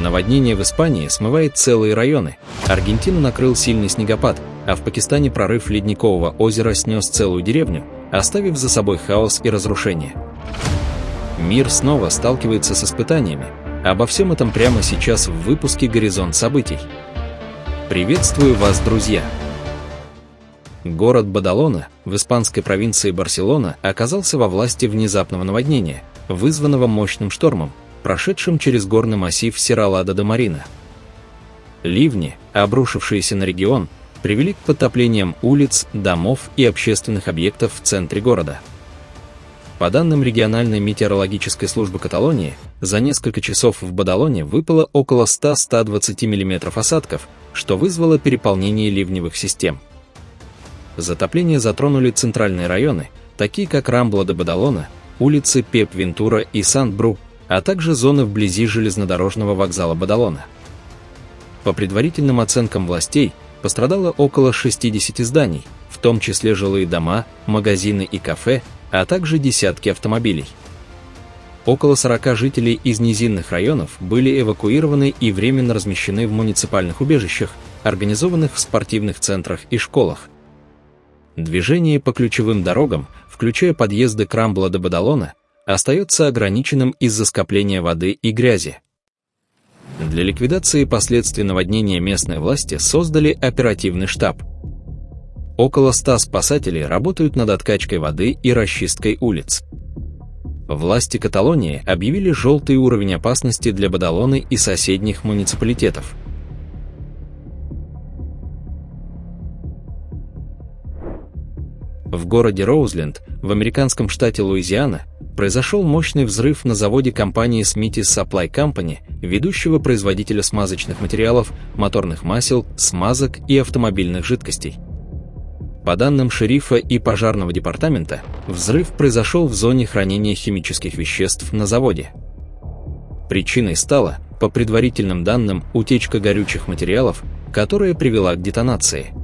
Наводнение в Испании смывает целые районы, Аргентину накрыл сильный снегопад, а в Пакистане прорыв ледникового озера снес целую деревню, оставив за собой хаос и разрушение. Мир снова сталкивается с испытаниями. Обо всем этом прямо сейчас в выпуске «Горизонт событий». Приветствую вас, друзья! Город Бадалона в испанской провинции Барселона оказался во власти внезапного наводнения, вызванного мощным штормом, прошедшим через горный массив Серралада-де-Марина. Ливни, обрушившиеся на регион, привели к подтоплениям улиц, домов и общественных объектов в центре города. По данным региональной метеорологической службы Каталонии, за несколько часов в Бадалоне выпало около 100-120 мм осадков, что вызвало переполнение ливневых систем. Затопления затронули центральные районы, такие как Рамбла-де-Бадалона, улицы Пеп-Вентура и Сан-Бру, а также зоны вблизи железнодорожного вокзала Бадалона. По предварительным оценкам властей, пострадало около 60 зданий, в том числе жилые дома, магазины и кафе, а также десятки автомобилей. Около 40 жителей из низинных районов были эвакуированы и временно размещены в муниципальных убежищах, организованных в спортивных центрах и школах. Движение по ключевым дорогам, включая подъезды к Рамбла-де-Бадалона, остается ограниченным из-за скопления воды и грязи. Для ликвидации последствий наводнения местные власти создали оперативный штаб. Около 100 спасателей работают над откачкой воды и расчисткой улиц. Власти Каталонии объявили желтый уровень опасности для Бадалоны и соседних муниципалитетов. В городе Роузленд, в американском штате Луизиана, произошел мощный взрыв на заводе компании Smith's Supply Company, ведущего производителя смазочных материалов, моторных масел, смазок и автомобильных жидкостей. По данным шерифа и пожарного департамента, взрыв произошел в зоне хранения химических веществ на заводе. Причиной стала, по предварительным данным, утечка горючих материалов, которая привела к детонации.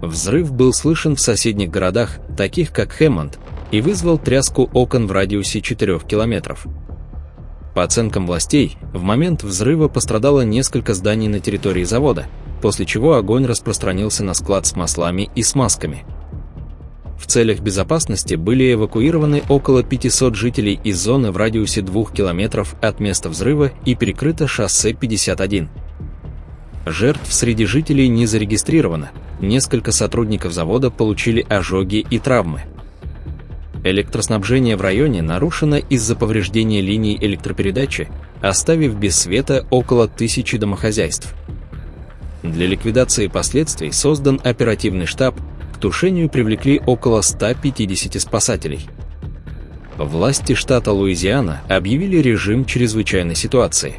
Взрыв был слышен в соседних городах, таких как Хэммонд, и вызвал тряску окон в радиусе 4 километров. По оценкам властей, в момент взрыва пострадало несколько зданий на территории завода, после чего огонь распространился на склад с маслами и смазками. В целях безопасности были эвакуированы около 500 жителей из зоны в радиусе 2 километров от места взрыва и перекрыто шоссе 51. Жертв среди жителей не зарегистрировано, несколько сотрудников завода получили ожоги и травмы. Электроснабжение в районе нарушено из-за повреждения линий электропередачи, оставив без света около 1000 домохозяйств. Для ликвидации последствий создан оперативный штаб, к тушению привлекли около 150 спасателей. Власти штата Луизиана объявили режим чрезвычайной ситуации.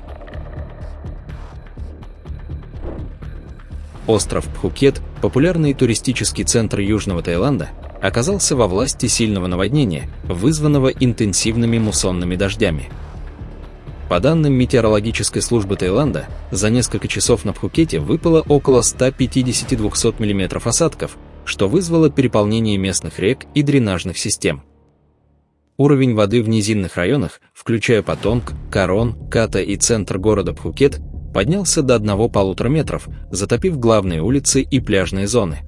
Остров Пхукет, популярный туристический центр Южного Таиланда, оказался во власти сильного наводнения, вызванного интенсивными муссонными дождями. По данным метеорологической службы Таиланда, за несколько часов на Пхукете выпало около 150-200 мм осадков, что вызвало переполнение местных рек и дренажных систем. Уровень воды в низинных районах, включая Патонг, Карон, Ката и центр города Пхукет, поднялся до 1,5 метров, затопив главные улицы и пляжные зоны.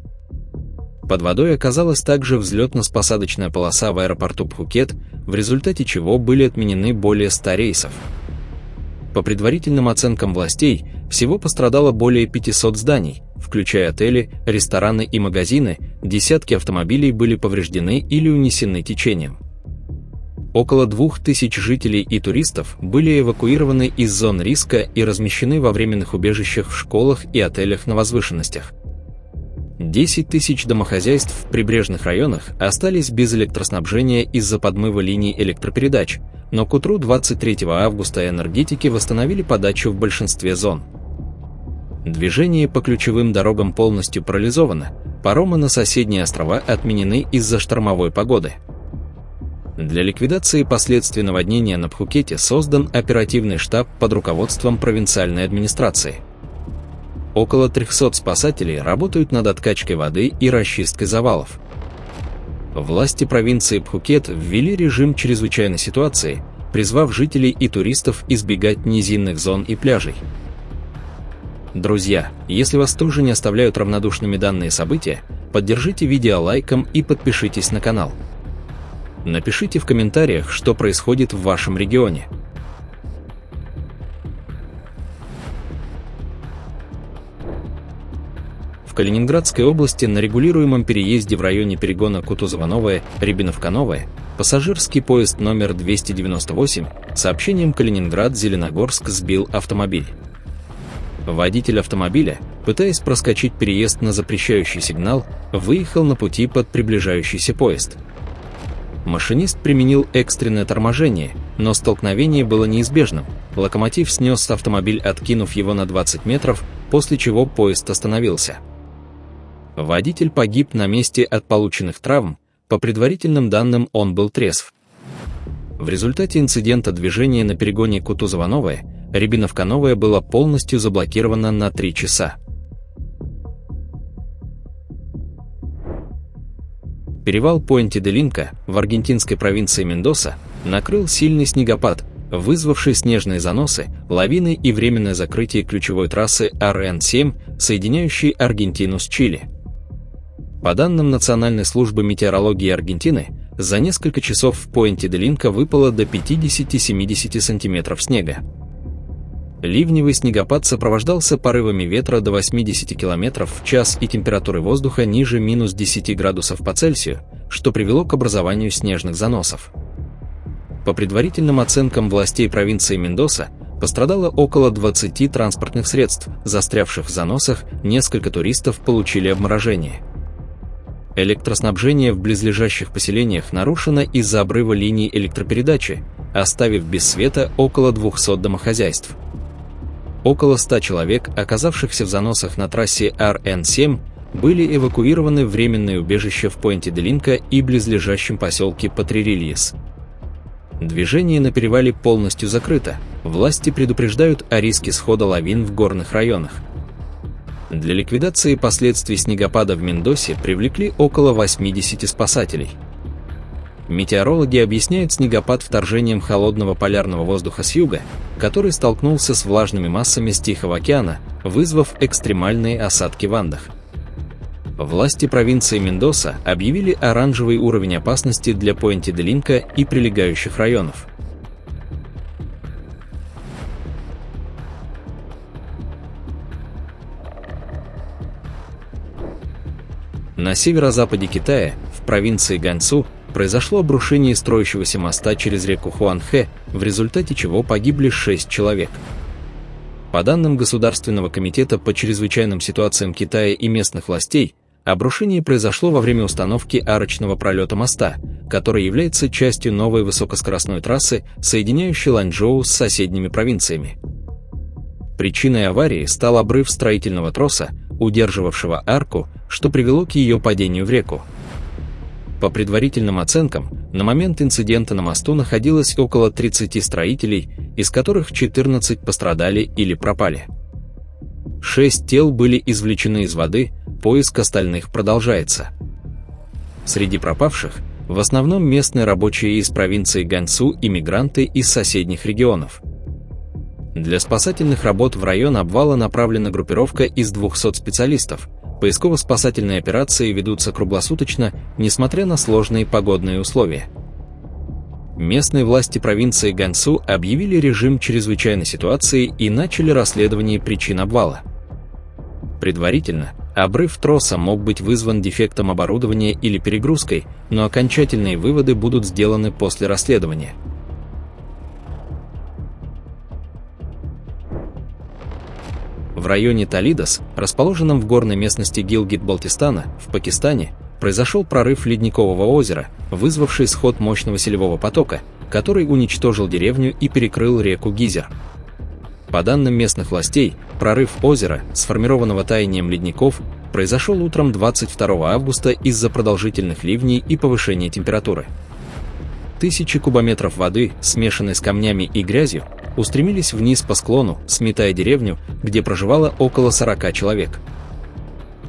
Под водой оказалась также взлетно-посадочная полоса в аэропорту Пхукет, в результате чего были отменены более 100 рейсов. По предварительным оценкам властей, всего пострадало более 500 зданий, включая отели, рестораны и магазины, десятки автомобилей были повреждены или унесены течением. Около 2000 жителей и туристов были эвакуированы из зон риска и размещены во временных убежищах в школах и отелях на возвышенностях. 10 тысяч домохозяйств в прибрежных районах остались без электроснабжения из-за подмыва линий электропередач, но к утру 23 августа энергетики восстановили подачу в большинстве зон. Движение по ключевым дорогам полностью парализовано, паромы на соседние острова отменены из-за штормовой погоды. Для ликвидации последствий наводнения на Пхукете создан оперативный штаб под руководством провинциальной администрации. Около 300 спасателей работают над откачкой воды и расчисткой завалов. Власти провинции Пхукет ввели режим чрезвычайной ситуации, призвав жителей и туристов избегать низинных зон и пляжей. Друзья, если вас тоже не оставляют равнодушными данные события, поддержите видео лайком и подпишитесь на канал. Напишите в комментариях, что происходит в вашем регионе. В Калининградской области на регулируемом переезде в районе перегона Кутузово-Новое, Рябиновка-Новое пассажирский поезд номер 298 сообщением Калининград-Зеленогорск сбил автомобиль. Водитель автомобиля, пытаясь проскочить переезд на запрещающий сигнал, выехал на пути под приближающийся поезд. Машинист применил экстренное торможение, но столкновение было неизбежным. Локомотив снес автомобиль, откинув его на 20 метров, после чего поезд остановился. Водитель погиб на месте от полученных травм, по предварительным данным он был трезв. В результате инцидента движение на перегоне Кутузово-Новое, Рябиновка-Новое было полностью заблокировано на 3 часа. Перевал Пуэнте-де-Линка в аргентинской провинции Мендоса накрыл сильный снегопад, вызвавший снежные заносы, лавины и временное закрытие ключевой трассы РН-7, соединяющей Аргентину с Чили. По данным Национальной службы метеорологии Аргентины, за несколько часов в Пуэнте-де-Линка выпало до 50-70 сантиметров снега. Ливневый снегопад сопровождался порывами ветра до 80 км в час и температурой воздуха ниже минус 10 градусов по Цельсию, что привело к образованию снежных заносов. По предварительным оценкам властей провинции Мендоса, пострадало около 20 транспортных средств, застрявших в заносах, несколько туристов получили обморожение. Электроснабжение в близлежащих поселениях нарушено из-за обрыва линий электропередачи, оставив без света около 200 домохозяйств. Около 100 человек, оказавшихся в заносах на трассе РН-7, были эвакуированы в временное убежище в Пуэнте-де-Линка и близлежащем поселке Патририльес. Движение на перевале полностью закрыто, власти предупреждают о риске схода лавин в горных районах. Для ликвидации последствий снегопада в Мендосе привлекли около 80 спасателей. Метеорологи объясняют снегопад вторжением холодного полярного воздуха с юга, который столкнулся с влажными массами с Тихого океана, вызвав экстремальные осадки в Андах. Власти провинции Мендоса объявили оранжевый уровень опасности для Пуэнте-де-Линка и прилегающих районов. На северо-западе Китая, в провинции Ганьсу, произошло обрушение строящегося моста через реку Хуанхэ, в результате чего погибли 6 человек. По данным Государственного комитета по чрезвычайным ситуациям Китая и местных властей, обрушение произошло во время установки арочного пролета моста, который является частью новой высокоскоростной трассы, соединяющей Ланчжоу с соседними провинциями. Причиной аварии стал обрыв строительного троса, удерживавшего арку, что привело к ее падению в реку. По предварительным оценкам, на момент инцидента на мосту находилось около 30 строителей, из которых 14 пострадали или пропали. 6 тел были извлечены из воды, поиск остальных продолжается. Среди пропавших в основном местные рабочие из провинции Ганьсу и мигранты из соседних регионов. Для спасательных работ в район обвала направлена группировка из 200 специалистов. Поисково-спасательные операции ведутся круглосуточно, несмотря на сложные погодные условия. Местные власти провинции Ганьсу объявили режим чрезвычайной ситуации и начали расследование причин обвала. Предварительно, обрыв троса мог быть вызван дефектом оборудования или перегрузкой, но окончательные выводы будут сделаны после расследования. В районе Толидос, расположенном в горной местности Гилгит-Балтистана, в Пакистане, произошел прорыв ледникового озера, вызвавший сход мощного селевого потока, который уничтожил деревню и перекрыл реку Гизер. По данным местных властей, прорыв озера, сформированного таянием ледников, произошел утром 22 августа из-за продолжительных ливней и повышения температуры. Тысячи кубометров воды, смешанной с камнями и грязью, устремились вниз по склону, сметая деревню, где проживало около 40 человек.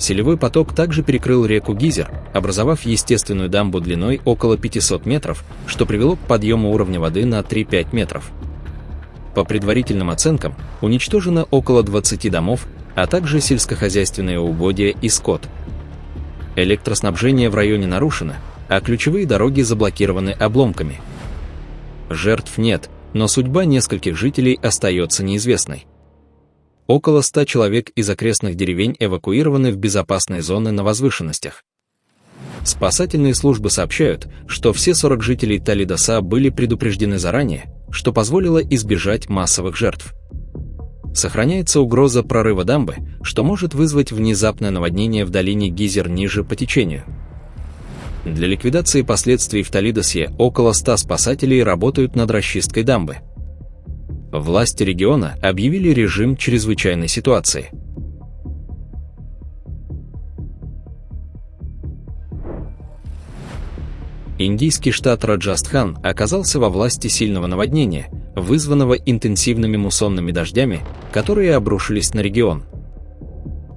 Селевой поток также перекрыл реку Гизер, образовав естественную дамбу длиной около 500 метров, что привело к подъему уровня воды на 3-5 метров. По предварительным оценкам, уничтожено около 20 домов, а также сельскохозяйственные угодья и скот. Электроснабжение в районе нарушено, а ключевые дороги заблокированы обломками. Жертв нет, но судьба нескольких жителей остается неизвестной. Около 100 человек из окрестных деревень эвакуированы в безопасные зоны на возвышенностях. Спасательные службы сообщают, что все 40 жителей Толидоса были предупреждены заранее, что позволило избежать массовых жертв. Сохраняется угроза прорыва дамбы, что может вызвать внезапное наводнение в долине Гизер ниже по течению. Для ликвидации последствий в Толидосе около 100 спасателей работают над расчисткой дамбы. Власти региона объявили режим чрезвычайной ситуации. Индийский штат Раджастхан оказался во власти сильного наводнения, вызванного интенсивными муссонными дождями, которые обрушились на регион.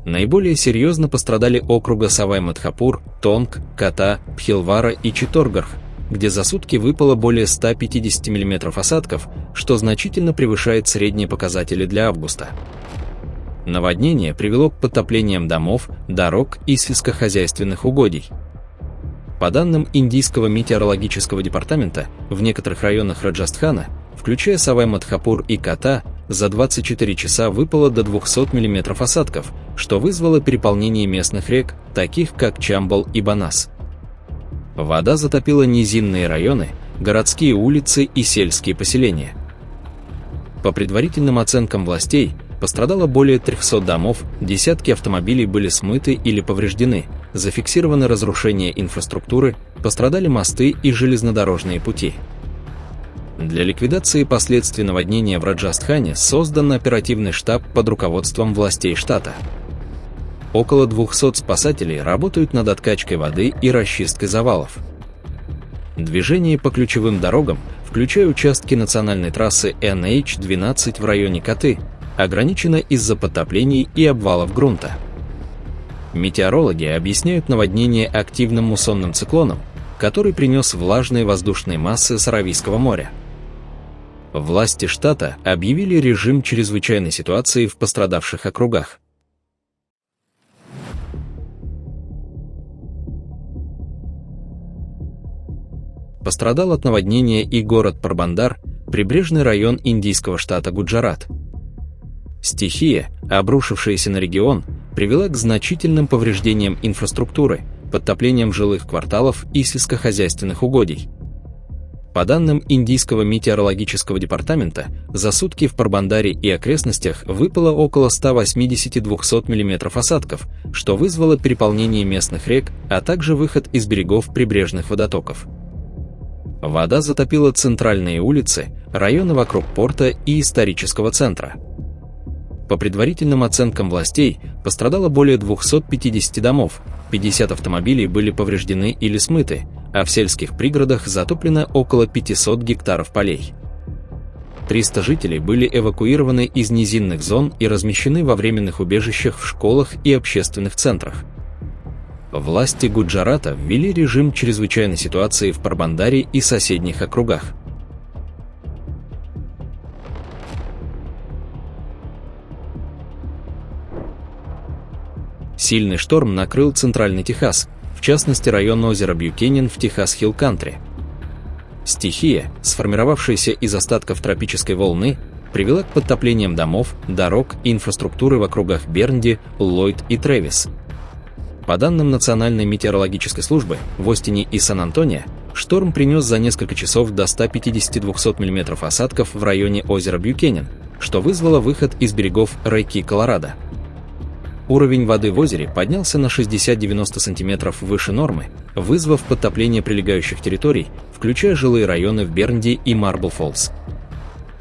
Наиболее серьезно пострадали округа Савай-Мадхопур, Тонг, Ката, Бхилвара и Читторгарх, где за сутки выпало более 150 мм осадков, что значительно превышает средние показатели для августа. Наводнение привело к подтоплениям домов, дорог и сельскохозяйственных угодий. По данным Индийского метеорологического департамента, в некоторых районах Раджастхана, включая Савай-Мадхопур и Ката, за 24 часа выпало до 200 мм осадков, что вызвало переполнение местных рек, таких как Чамбал и Банас. Вода затопила низинные районы, городские улицы и сельские поселения. По предварительным оценкам властей, пострадало более 300 домов, десятки автомобилей были смыты или повреждены, зафиксировано разрушение инфраструктуры, пострадали мосты и железнодорожные пути. Для ликвидации последствий наводнения в Раджастхане создан оперативный штаб под руководством властей штата. Около 200 спасателей работают над откачкой воды и расчисткой завалов. Движение по ключевым дорогам, включая участки национальной трассы NH-12 в районе Каты, ограничено из-за подтоплений и обвалов грунта. Метеорологи объясняют наводнение активным муссонным циклоном, который принес влажные воздушные массы с Аравийского моря. Власти штата объявили режим чрезвычайной ситуации в пострадавших округах. Пострадал от наводнения и город Порбандар, прибрежный район индийского штата Гуджарат. Стихия, обрушившаяся на регион, привела к значительным повреждениям инфраструктуры, подтоплениям жилых кварталов и сельскохозяйственных угодий. По данным Индийского метеорологического департамента, за сутки в Порбандаре и окрестностях выпало около 180-200 мм осадков, что вызвало переполнение местных рек, а также выход из берегов прибрежных водотоков. Вода затопила центральные улицы, районы вокруг порта и исторического центра. По предварительным оценкам властей, пострадало более 250 домов, 50 автомобилей были повреждены или смыты, а в сельских пригородах затоплено около 500 гектаров полей. 300 жителей были эвакуированы из низинных зон и размещены во временных убежищах в школах и общественных центрах. Власти Гуджарата ввели режим чрезвычайной ситуации в Порбандаре и соседних округах. Сильный шторм накрыл центральный Техас, в частности район озера Бьюкенен в Техас-Хилл-Кантри. Стихия, сформировавшаяся из остатков тропической волны, привела к подтоплениям домов, дорог и инфраструктуры в округах Бернди, Ллойд и Трэвис. По данным Национальной метеорологической службы, в Остине и Сан-Антонио шторм принес за несколько часов до 150-200 мм осадков в районе озера Бьюкенен, что вызвало выход из берегов реки Колорадо. Уровень воды в озере поднялся на 60-90 см выше нормы, вызвав подтопление прилегающих территорий, включая жилые районы в Бернди и Марбл-Фоллс.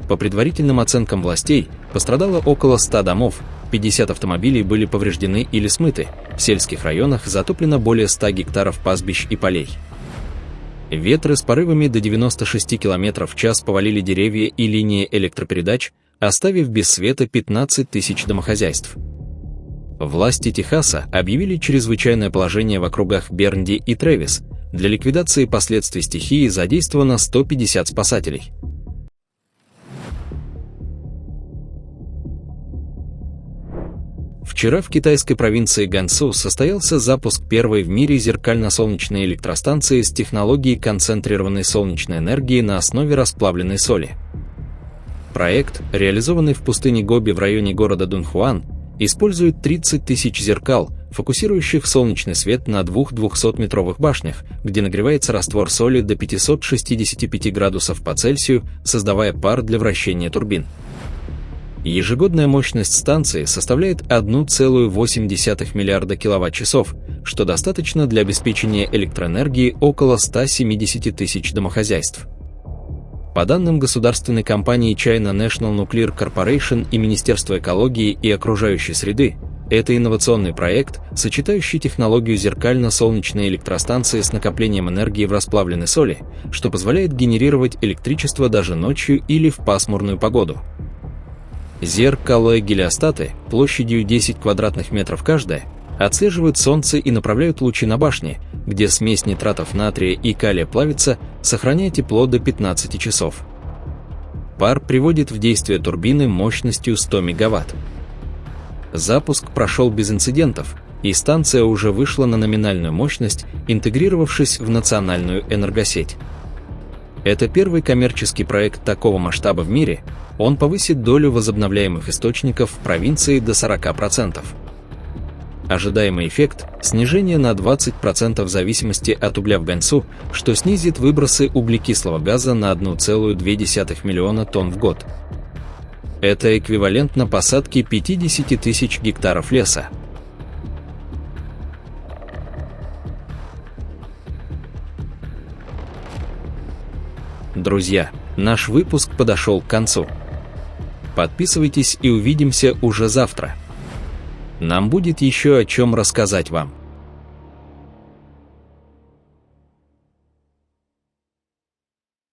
По предварительным оценкам властей, пострадало около 100 домов, 50 автомобилей были повреждены или смыты, в сельских районах затоплено более 100 гектаров пастбищ и полей. Ветры с порывами до 96 км в час повалили деревья и линии электропередач, оставив без света 15 тысяч домохозяйств. Власти Техаса объявили чрезвычайное положение в округах Бернди и Трэвис. Для ликвидации последствий стихии задействовано 150 спасателей. Вчера в китайской провинции Гансу состоялся запуск первой в мире зеркально-солнечной электростанции с технологией концентрированной солнечной энергии на основе расплавленной соли. Проект, реализованный в пустыне Гоби в районе города Дунхуан, использует 30 тысяч зеркал, фокусирующих солнечный свет на двух 200-метровых башнях, где нагревается раствор соли до 565 градусов по Цельсию, создавая пар для вращения турбин. Ежегодная мощность станции составляет 1,8 миллиарда киловатт-часов, что достаточно для обеспечения электроэнергии около 170 тысяч домохозяйств. По данным государственной компании China National Nuclear Corporation и Министерства экологии и окружающей среды, это инновационный проект, сочетающий технологию зеркально-солнечной электростанции с накоплением энергии в расплавленной соли, что позволяет генерировать электричество даже ночью или в пасмурную погоду. Зеркала-гелиостаты площадью 10 квадратных метров каждая отслеживают солнце и направляют лучи на башни, где смесь нитратов натрия и калия плавится, сохраняя тепло до 15 часов. Пар приводит в действие турбины мощностью 100 мегаватт. Запуск прошел без инцидентов, и станция уже вышла на номинальную мощность, интегрировавшись в национальную энергосеть. Это первый коммерческий проект такого масштаба в мире, он повысит долю возобновляемых источников в провинции до 40%. Ожидаемый эффект – снижение на 20% зависимости от угля в Гансу, что снизит выбросы углекислого газа на 1,2 миллиона тонн в год. Это эквивалентно посадке 50 тысяч гектаров леса. Друзья, наш выпуск подошел к концу. Подписывайтесь и увидимся уже завтра. Нам будет еще о чем рассказать вам.